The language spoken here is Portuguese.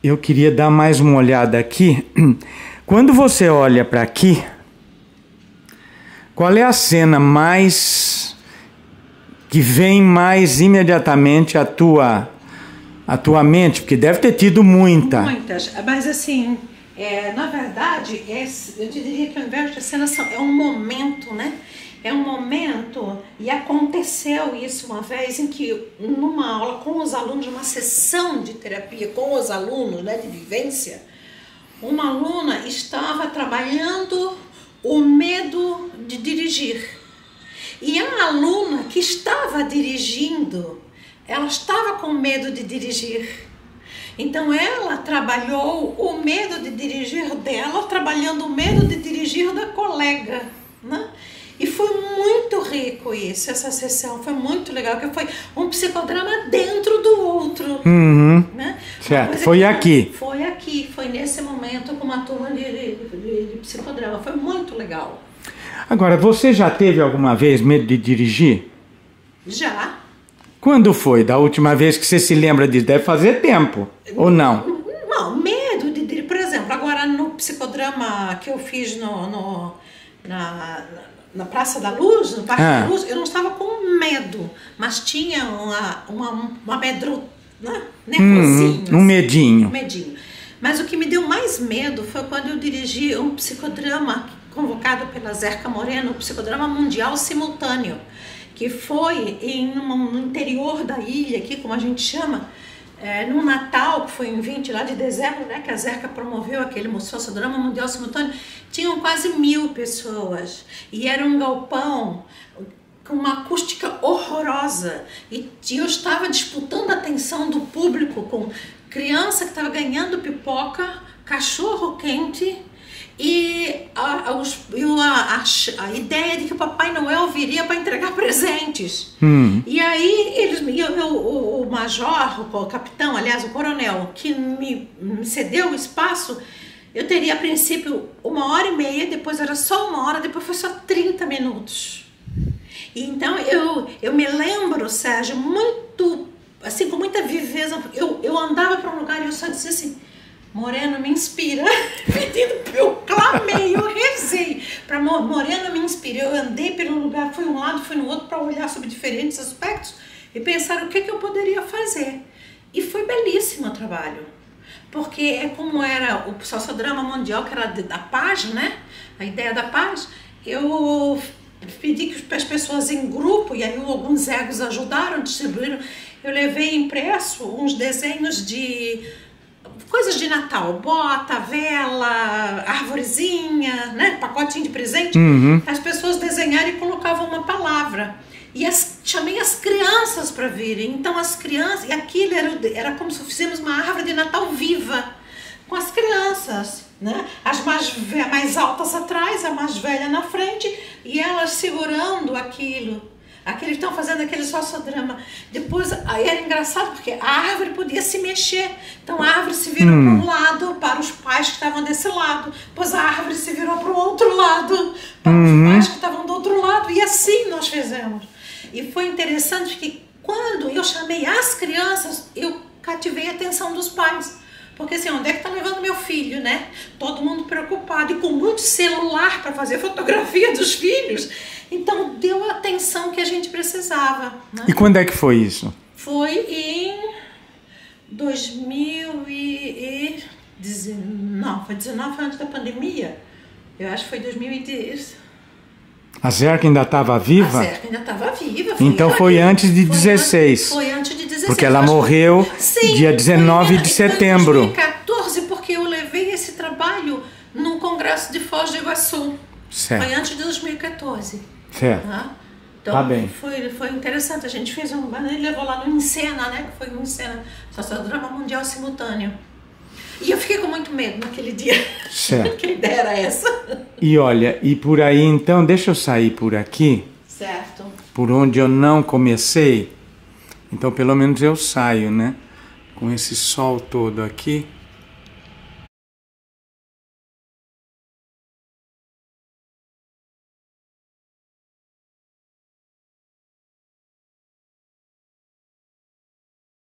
eu queria dar mais uma olhada aqui. Quando você olha para aqui, qual é a cena mais que vem mais imediatamente à tua mente? Porque deve ter tido muita. Muitas, mas assim, na verdade, eu diria que ao invés de cena é um momento, né? É um momento, e aconteceu isso uma vez em que numa aula com os alunos, uma sessão de terapia com os alunos, né, de vivência, uma aluna estava trabalhando o medo de dirigir. E a aluna que estava dirigindo, ela estava com medo de dirigir. Então ela trabalhou o medo de dirigir dela, trabalhando o medo de dirigir da colega, né? E foi muito rico isso, essa sessão, foi muito legal, porque foi um psicodrama dentro do outro. Uhum. Né? Certo, foi aqui. Foi nesse momento com uma turma de psicodrama, foi muito legal. Agora, você já teve alguma vez medo de dirigir? Já. Quando foi? Da última vez que você se lembra disso? Deve fazer tempo, ou não? Não, medo de dirigir. Por exemplo, agora no psicodrama que eu fiz na Praça da Luz, no Parque da Luz, eu não estava com medo, mas tinha uma medro, né? Nervosinho. Um medinho. Um medinho. Mas o que me deu mais medo foi quando eu dirigi um psicodrama convocado pela Zerka Moreno, um psicodrama mundial simultâneo, que foi no interior da ilha, aqui como a gente chama, no Natal, que foi em 20 lá de dezembro, né, que a Zerka promoveu aquele psicodrama mundial simultâneo, tinham quase 1000 pessoas, e era um galpão com uma acústica horrorosa, e eu estava disputando a atenção do público com criança que estava ganhando pipoca, cachorro quente, e a ideia de que o Papai Noel viria para entregar presentes. E aí o major, o capitão, aliás, o coronel, que me cedeu o espaço, eu teria a princípio 1h30, depois era só 1 hora, depois foi só 30 minutos. E então eu me lembro, Sérgio, muito, assim, com muita viveza, eu andava para um lugar e eu só dizia assim: Moreno, me inspira. Eu clamei, eu rezei para Moreno, me inspira. Eu andei pelo lugar, fui um lado, fui no outro, para olhar sobre diferentes aspectos e pensar o que eu poderia fazer. E foi belíssimo o trabalho, porque é como era o Sociodrama Mundial, que era da paz, né? A ideia da paz. Eu pedi que as pessoas em grupo, e aí alguns egos ajudaram, distribuíram. Eu levei impresso uns desenhos de coisas de Natal, bota, vela, arvorezinha, né? Pacotinho de presente. As pessoas desenharam e colocavam uma palavra. E chamei as crianças para virem. Então as crianças, e aquilo era como se fizéssemos uma árvore de Natal viva, com as crianças, né? As mais altas atrás, a mais velha na frente, e elas segurando aquilo. Aqueles estão fazendo aquele sociodrama. Depois, aí era engraçado porque a árvore podia se mexer. Então a árvore se virou para um lado, para os pais que estavam desse lado. Depois a árvore se virou para o outro lado, para os pais que estavam do outro lado. E assim nós fizemos. E foi interessante que quando eu chamei as crianças, eu cativei a atenção dos pais. Porque assim, onde é que está levando meu filho, né? Todo mundo preocupado e com muito celular para fazer fotografia dos filhos. Então deu a atenção que a gente precisava, né? E quando é que foi isso? Foi em 2019, não, foi 19, foi antes da pandemia. Eu acho que foi 2010. A Zerka ainda estava viva? A Zerka ainda estava viva. Então foi antes de 16. Foi antes de 16. Porque ela morreu dia 19 de setembro. Foi em 2014, porque eu levei esse trabalho no Congresso de Foz do Iguaçu. Certo. Foi antes de 2014. Certo. Então, tá bem. Foi interessante. A gente fez ele levou lá no Encena, né? Que foi no Encena, Sociodrama Mundial Simultâneo. E eu fiquei com muito medo naquele dia. Certo. Que ideia era essa? E olha, e por aí então, deixa eu sair por aqui. Certo. Por onde eu não comecei. Então pelo menos eu saio, né? Com esse sol todo aqui.